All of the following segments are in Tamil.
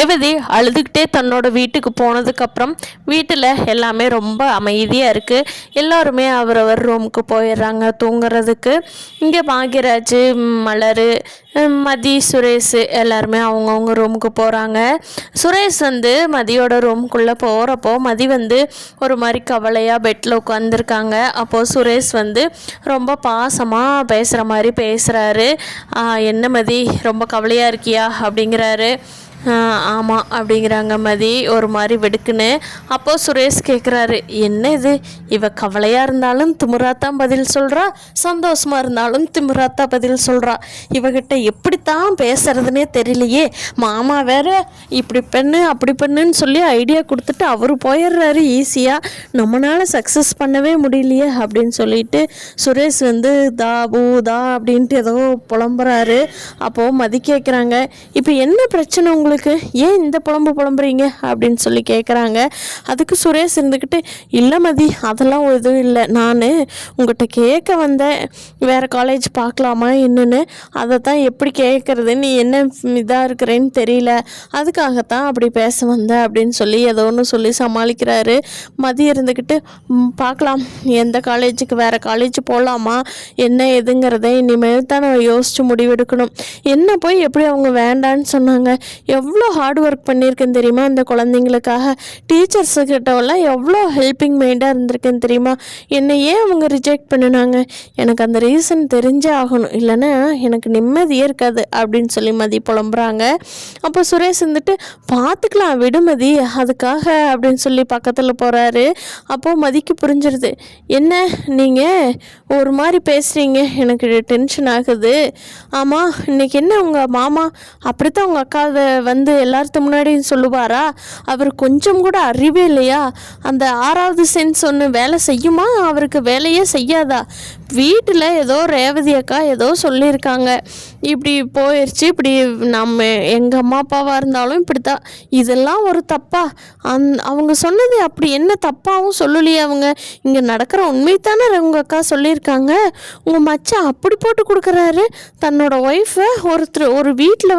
ரேவதி அழுதுகிட்டே தன்னோட வீட்டுக்கு போனதுக்கப்புறம் வீட்டில் எல்லாமே ரொம்ப அமைதியாக இருக்குது. எல்லாருமே அவரவர் ரூமுக்கு போயிடுறாங்க தூங்குறதுக்கு. இங்கே பாக்யராஜ், மலர், மதி, சுரேஷ் எல்லாருமே அவங்கவுங்க ரூமுக்கு போகிறாங்க. சுரேஷ் மதியோட ரூமுக்குள்ளே போகிறப்போ மதி ஒரு மாதிரி கவலையாக பெட்டில் உட்காந்துருக்காங்க. அப்போது சுரேஷ் ரொம்ப பாசமாக பேசுகிற மாதிரி பேசுகிறாரு. என்ன மதி, ரொம்ப கவலையாக இருக்கியா அப்படிங்கிறாரு. ஆமாம் அப்படிங்கிறாங்க மதி ஒரு மாதிரி வெடுக்குன்னு. அப்போது சுரேஷ் கேட்குறாரு, என்ன இது, இவ கவலையாக இருந்தாலும் திமிராத்தான் பதில் சொல்கிறா, சந்தோஷமாக இருந்தாலும் திமிராத்தான் பதில் சொல்கிறா, இவகிட்ட எப்படித்தான் பேசுறதுனே தெரியலையே, மாமா வேற இப்படி பண்ணு அப்படி பண்ணுன்னு சொல்லி ஐடியா கொடுத்துட்டு அவர் போயிடுறாரு ஈஸியாக, நம்மளால் சக்ஸஸ் பண்ணவே முடியலையே அப்படின்னு சொல்லிட்டு சுரேஷ் தா பூதா அப்படின்ட்டு ஏதோ புலம்புறாரு. அப்போது மதி கேட்குறாங்க, இப்போ என்ன பிரச்சனை உங்களுக்கு, ஏன் இந்த புலம்புறீங்க அப்படின்னு சொல்லி கேட்குறாங்க. அதுக்கு சுரேஷ் இருந்துக்கிட்டு, இல்லை மதி அதெல்லாம் எதுவும் இல்லை, நான் உங்கள்கிட்ட கேட்க வந்தேன், வேறு காலேஜ் பார்க்கலாமா என்னன்னு, அதை தான் எப்படி கேட்குறது, நீ என்ன இதாக இருக்கிறேன்னு தெரியல, அதுக்காகத்தான் அப்படி பேச வந்தேன் அப்படின்னு சொல்லி ஏதோ ஒன்று சொல்லி சமாளிக்கிறாரு. மதி இருந்துக்கிட்டு, பார்க்கலாம் எந்த காலேஜுக்கு, வேறு காலேஜ் போகலாமா என்ன எதுங்கிறத இனிமேல் தான் நான் யோசித்து முடிவெடுக்கணும், என்ன போய் எப்படி அவங்க வேண்டான்னு சொன்னாங்க, எவ்வளோ ஹார்ட் ஒர்க் பண்ணியிருக்கேன்னு தெரியுமா அந்த குழந்தைங்களுக்காக, டீச்சர்ஸுக்கிட்டவெல்லாம் எவ்வளோ ஹெல்பிங் மைண்டாக இருந்திருக்கேன்னு தெரியுமா, என்னை ஏன் அவங்க ரிஜெக்ட் பண்ணினாங்க, எனக்கு அந்த ரீசன் தெரிஞ்சே ஆகணும், இல்லைன்னா எனக்கு நிம்மதியே இருக்காது அப்படின்னு சொல்லி மதி புலம்புறாங்க. அப்போ சுரேஷ் பார்த்துக்கலாம் விடுமதி அதுக்காக அப்படின்னு சொல்லி பக்கத்தில் போகிறாரு. அப்போது மதிக்கு புரிஞ்சிருது, என்ன நீங்கள் ஒரு மாதிரி பேசுகிறீங்க, எனக்கு டென்ஷன் ஆகுது, ஆமாம் இன்னைக்கு என்ன உங்கள் மாமா அப்படித்தான் உங்கள் அக்கா எல்லாத்து முன்னாடி சொல்லுவாரா, அவர் கொஞ்சம் கூட அறிவே இல்லையா, அந்த 6வது சென்ஸ் ஒன்று வேலை செய்யுமா, அவருக்கு வேலையே செய்யாதா, வீட்டில் ஏதோ ரேவதி அக்கா ஏதோ சொல்லியிருக்காங்க, இப்படி போயிடுச்சு, இப்படி நம்ம எங்கள் அம்மா அப்பாவாக இருந்தாலும் இப்படித்தான், இதெல்லாம் ஒரு தப்பா, அவங்க சொன்னது அப்படி என்ன தப்பாகவும் சொல்லலையே, அவங்க இங்கே நடக்கிற உண்மைத்தானே உங்கள் அக்கா சொல்லியிருக்காங்க, உங்கள் மச்சான் அப்படி போட்டு கொடுக்குறாரு, தன்னோட ஒய்ஃபை ஒரு வீட்டில்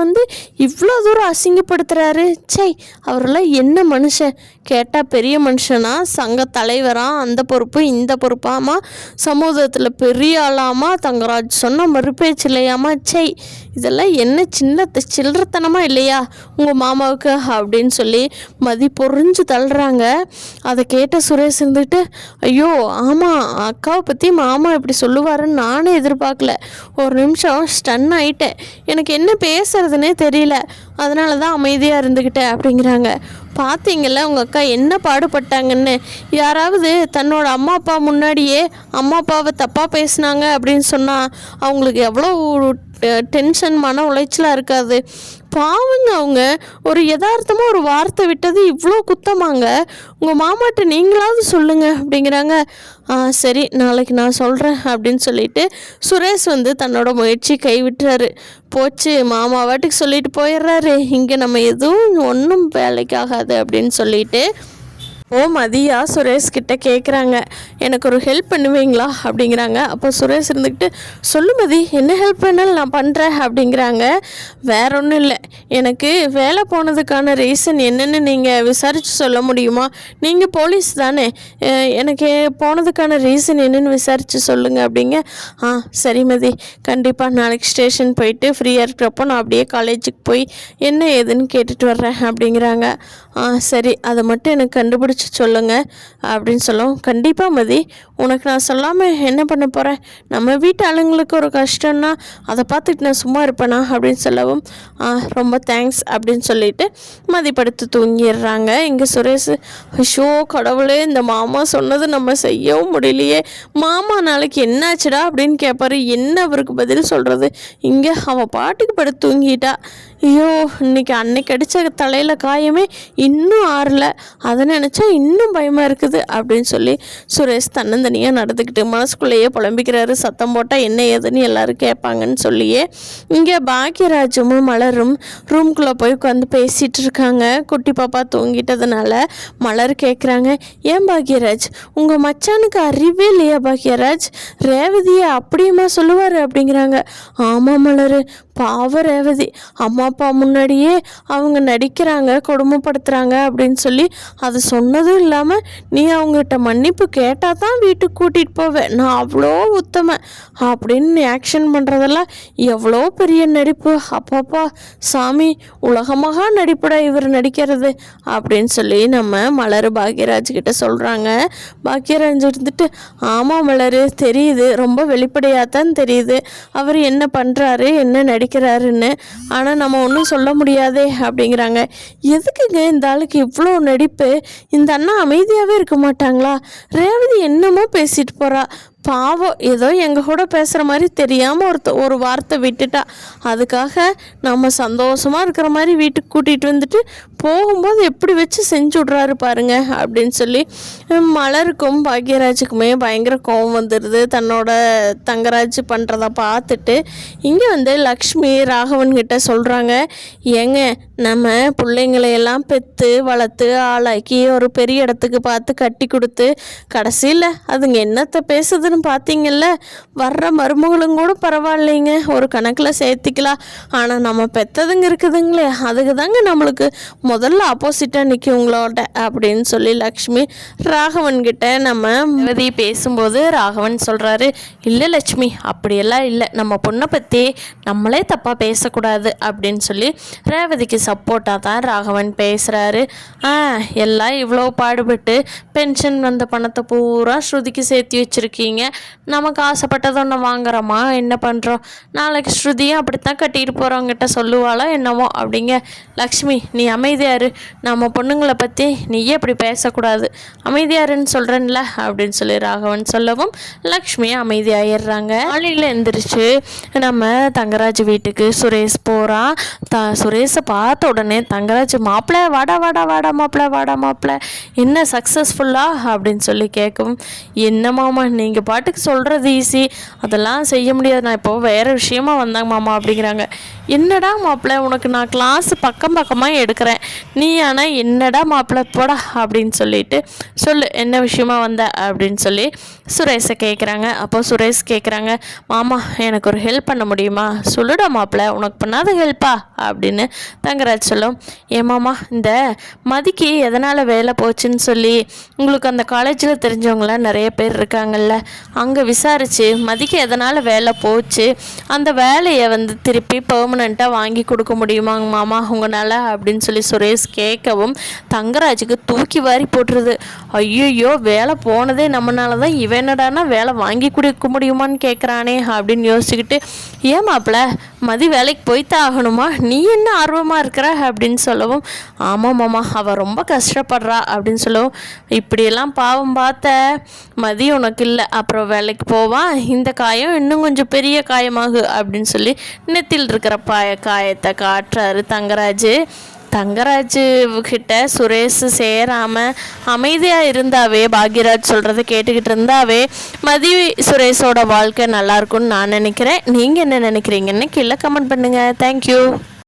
இவ்வளோ தூரம் அசிங்கப்படுத்துகிறாரு, சை அவரெல்லாம் என்ன மனுஷன், கேட்டால் பெரிய மனுஷனா, சங்க தலைவரா, அந்த பொறுப்பு இந்த பொறுப்பாமா, சமூகத்தில் பெரிய ஆளாமா, தங்கராஜ் சொன்ன மறுபேச்சு இல்லையாமா, சை இதெல்லாம் என்ன சில்லறத்தனமாக இல்லையா உங்கள் மாமாவுக்கு அப்படின்னு சொல்லி மதி பொறிஞ்சு தள்ளுறாங்க. அதை கேட்ட சுரேஷ் ஐயோ ஆமாம் அக்காவை பற்றி மாமா இப்படி சொல்லுவாருன்னு நானே எதிர்பார்க்கல, ஒரு நிமிஷம் ஸ்டன் ஆகிட்டேன், எனக்கு என்ன பேசுறதுனே தெரியல, அதனால தான் அமைதியாக இருந்துக்கிட்டேன் அப்படிங்கிறாங்க. பார்த்தீங்கள்ல உங்கள் அக்கா என்ன பாடுபட்டாங்கன்னு, யாராவது தன்னோட அம்மா அப்பா முன்னாடியே அம்மா அப்பாவை தப்பாக பேசுனாங்க அப்படின்னு சொன்னால் அவங்களுக்கு எவ்வளோ டென்ஷன் மன உளைச்சலாக இருக்காது, பாவங்க அவங்க ஒரு யதார்த்தமாக ஒரு வார்த்தை விட்டது இவ்வளோ குத்தமாங்க, உங்கள் மாமாட்ட நீங்களாவது சொல்லுங்கள் அப்படிங்கிறாங்க. சரி நாளைக்கு நான் சொல்கிறேன் அப்படின்னு சொல்லிட்டு சுரேஷ் தன்னோட முயற்சி கைவிட்டுறாரு. போச்சு மாமா வாட்டுக்கு சொல்லிட்டு போயிடுறாரு, இங்கே நம்ம எதுவும் ஒன்றும் வேலைக்காகாது அப்படின்னு சொல்லிட்டு மதியா சுரேஷ் கிட்ட கேட்குறாங்க, எனக்கு ஒரு ஹெல்ப் பண்ணுவீங்களா அப்படிங்கிறாங்க. அப்போ சுரேஷ் சொல்லு மதி, என்ன ஹெல்ப் பண்ணாலும் நான் பண்ணுறேன் அப்படிங்கிறாங்க. வேற ஒன்றும் இல்லை, எனக்கு வேலை போனதுக்கான ரீசன் என்னென்னு நீங்கள் விசாரித்து சொல்ல முடியுமா, நீங்கள் போலீஸ் தானே, எனக்கு போனதுக்கான ரீசன் என்னென்னு விசாரித்து சொல்லுங்கள் அப்படிங்க. சரி மதி, கண்டிப்பாக நாளைக்கு ஸ்டேஷன் போயிட்டு ஃப்ரீயாக இருக்கிறப்போ நான் அப்படியே காலேஜுக்கு போய் என்ன ஏதுன்னு கேட்டுட்டு வர்றேன் அப்படிங்கிறாங்க. சரி அதை மட்டும் எனக்கு கண்டுபிடிச்சி சொல்லுங்கள் அப்படின்னு சொல்லவும், கண்டிப்பாக மதி உனக்கு நான் சொல்லாமல் என்ன பண்ண போகிறேன், நம்ம வீட்டு ஆளுங்களுக்கு ஒரு கஷ்டம்னா அதை பார்த்துட்டு நான் சும்மா இருப்பேனா அப்படின்னு சொல்லவும், ரொம்ப தேங்க்ஸ் அப்படின்னு சொல்லிட்டு மதி படுத்து தூங்கிடுறாங்க. இங்கே சுரேஷ், ஐயோ கடவுளே இந்த மாமா சொன்னது நம்ம செய்யவும் முடியலையே, மாமா நாளைக்கு என்னாச்சுடா அப்படின்னு கேட்பாரு, என்ன அவருக்கு பதில் சொல்கிறது, இங்கே அவன் பாட்டுக்கு படுத்து தூங்கிட்டா, ஐயோ இன்னைக்கு அன்னைக்கு அடித்த தலையில் காயமே இன்னும் ஆறல, அதை நினச்சா இன்னும் பயமாக இருக்குது அப்படின்னு சொல்லி சுரேஷ் தன்னந்தனியாக நடந்துக்கிட்டு மனசுக்குள்ளேயே புலம்பிக்கிறாரு. சத்தம் போட்டால் என்ன ஏதுன்னு எல்லோரும் கேட்பாங்கன்னு சொல்லியே இங்கே பாக்யராஜும் மலரும் ரூம்குள்ளே போய் உட்காந்து பேசிகிட்டு இருக்காங்க. குட்டி பாப்பா தூங்கிட்டதுனால மலர் கேட்குறாங்க, ஏன் பாக்யராஜ் உங்கள் மச்சானுக்கு அறிவே இல்லையா பாக்யராஜ், ரேவதியை அப்படியுமா சொல்லுவார் அப்படிங்கிறாங்க. ஆமாம் மலர், பாவ ரேவதி அம்மா அப்பா முன்னாடியே அவங்க நடிக்கிறாங்க, கொடுமைப்படுத்துகிறாங்க அப்படின்னு சொல்லி அது சொன்னதும் இல்லாமல் நீ அவங்ககிட்ட மன்னிப்பு கேட்டால் தான் வீட்டுக்கு கூட்டிகிட்டு போவேன், நான் அவ்வளோ உத்தம அப்படின்னு ஆக்ஷன் பண்ணுறதெல்லாம் எவ்வளோ பெரிய நடிப்பு. அப்பாப்பா சாமி, உலகமாக நடிப்புடா இவர் நடிக்கிறது அப்படின்னு சொல்லி நம்ம மலர் பாக்யராஜ் கிட்ட சொல்கிறாங்க. பாக்யராஜ் இருந்துட்டு ஆமாம் மலர், தெரியுது, ரொம்ப வெளிப்படையாக தான் தெரியுது அவர் என்ன பண்ணுறாரு என்ன நடிக்கிறாருன்னு, ஆனால் நம்ம ஒன்றும் சொல்ல முடியாதே அப்படிங்கிறாங்க. எதுக்குங்க இந்த ஆளுக்கு இவ்வளோ நடிப்பு? இந்த அண்ணா அமைதியாகவே இருக்க மாட்டாங்களா? ரேவதி என்னமோ பேசிட்டு போகிறா, பாவம் ஏதோ எங்கள் கூட பேசுகிற மாதிரி தெரியாமல் ஒரு வார்த்தை விட்டுட்டா, அதுக்காக நம்ம சந்தோஷமாக இருக்கிற மாதிரி வீட்டுக்கு கூட்டிகிட்டு வந்துட்டு போகும்போது எப்படி வச்சு செஞ்சு விட்றாரு பாருங்க அப்படின்னு சொல்லி மலருக்கும் பாக்யராஜுக்குமே பயங்கர கோவம் வந்துடுது தன்னோட தங்கராஜ் பண்ணுறத பார்த்துட்டு. இங்கே வந்து லக்ஷ்மி ராகவன் கிட்ட சொல்கிறாங்க, ஏங்க நம்ம பிள்ளைங்களையெல்லாம் பெற்று வளர்த்து ஆளாக்கி ஒரு பெரிய இடத்துக்கு பார்த்து கட்டி கொடுத்து கடைசியில் அதுங்க என்னத்தை பேசுதுன்னு பார்த்தீங்கல்ல, வர்ற மருமகளும் கூட பரவாயில்லைங்க, ஒரு கணக்கில் சேர்த்திக்கலாம், ஆனால் நம்ம பெற்றதுங்க இருக்குதுங்களே அதுக்கு தாங்க நம்மளுக்கு முதல்ல ஆப்போசிட்டாக நிற்குங்களோட அப்படின்னு சொல்லி லக்ஷ்மி ராகவன் கிட்ட நம்ம ரேவதி பேசும்போது ராகவன் சொல்கிறாரு, இல்லை லட்சுமி அப்படியெல்லாம் இல்லை, நம்ம பொண்ணை பற்றி நம்மளே தப்பாக பேசக்கூடாது அப்படின்னு சொல்லி ரேவதிக்கு சப்போர்ட்டாக தான் ராகவன் பேசுகிறாரு. எல்லாம் இவ்வளோ பாடுபட்டு பென்ஷன் வந்த பணத்தை பூரா ஸ்ருதிக்கு சேர்த்து வச்சுருக்கீங்க, நமக்கு ஆசைப்பட்டதை ஒன்று வாங்குறோமா, என்ன பண்ணுறோம், நாளைக்கு ஸ்ருதியும் அப்படித்தான் கட்டிட்டு போகிறவங்ககிட்ட சொல்லுவாளோ என்னவோ அப்படிங்க. லக்ஷ்மி நீ அமைதியாரு, நம்ம பொண்ணுங்களை பற்றி நீயே அப்படி பேசக்கூடாது, அமைதியாருன்னு சொல்கிறேன்ல அப்படின்னு சொல்லி ராகவன் சொல்லவும் லக்ஷ்மியை அமைதியாகிடுறாங்க. காலையில் எழுந்திரிச்சு நம்ம தங்கராஜ் வீட்டுக்கு சுரேஷ் போகிறான். சுரேஷை பார்த்த உடனே தங்கராஜ் மாப்பிள்ளை வாடா வாடா வாடா மாப்பிள்ளை வாடா மாப்பிள்ளை என்ன சக்ஸஸ்ஃபுல்லா அப்படின்னு சொல்லி கேட்கும். என்ன மாமா நீங்கள் பாட்டுக்கு சொல்கிறது ஈஸி, அதெல்லாம் செய்ய முடியாது, நான் இப்போது வேறு விஷயமா வந்தாங்க மாமா அப்படிங்கிறாங்க. என்னடா மாப்பிள்ளை உனக்கு நான் கிளாஸ் பக்கமாக எடுக்கிறேன், நீ ஆனால் என்னடா மாப்பிள்ளை போடா அப்படின்னு சொல்லிட்டு சொல்லு என்ன விஷயமா வந்த அப்படின்னு சொல்லி சுரேஷை கேட்குறாங்க. அப்போது சுரேஷ் கேட்குறாங்க, மாமா எனக்கு ஒரு ஹெல்ப் பண்ண முடியுமா, சொல்லுடா மாப்பிள்ளை உனக்கு பண்ணாத ஹெல்ப்பா அப்படின்னு தங்கராஜ் சொல்லும். ஏமாமா இந்த மதிக்கு எதனால் வேலை போச்சுன்னு சொல்லி உங்களுக்கு அந்த காலேஜில் தெரிஞ்சவங்களாம் நிறைய பேர் இருக்காங்கல்ல, அங்கே விசாரித்து மதிக்கு எதனால் வேலை போச்சு, அந்த வேலையை வந்து திருப்பி பெர்மனண்ட்டாக வாங்கி கொடுக்க முடியுமாங்க மாமா உங்களால் அப்படின்னு சொல்லி சுரேஷ் கேட்கவும் தங்கராஜுக்கு தூக்கி வாரி போட்டுருது. ஐயோ வேலை போனதே நம்மளால தான், இவன் என்னடானா வேலை வாங்கி கொடுக்க முடியுமான்னு கேட்குறானே அப்படின்னு யோசிச்சுக்கிட்டு, ஏன் மாப்பிள்ள மதி வேலைக்கு போய்த்தான் ஆகணுமா, நீ என்ன ஆர்வமாக இருக்கிற அப்படின்னு சொல்லவும், ஆமாம் மாமா அவள் ரொம்ப கஷ்டப்படுறா அப்படின்னு சொல்லவும், இப்படியெல்லாம் பாவம் பார்த்த மதி உனக்கு இல்லை, அப்புறம் வேலைக்கு போவான், இந்த காயம் இன்னும் கொஞ்சம் பெரிய காயமாகு அப்படின்னு சொல்லி நெத்தியில் இருக்கிற காயத்தை காட்டுறாரு தங்கராஜ். தங்கராஜ் கிட்ட சுரேஷ் சேராமல் அமைதியாக இருந்தாவே, பாக்யராஜ் சொல்கிறத கேட்டுக்கிட்டு இருந்தாவே மதி சுரேஷோட வாழ்க்கை நல்லாயிருக்கும்னு நான் நினைக்கிறேன். நீங்கள் என்ன நினைக்கிறீங்கன்னு கீழே கமெண்ட் பண்ணுங்கள். தேங்க்யூ.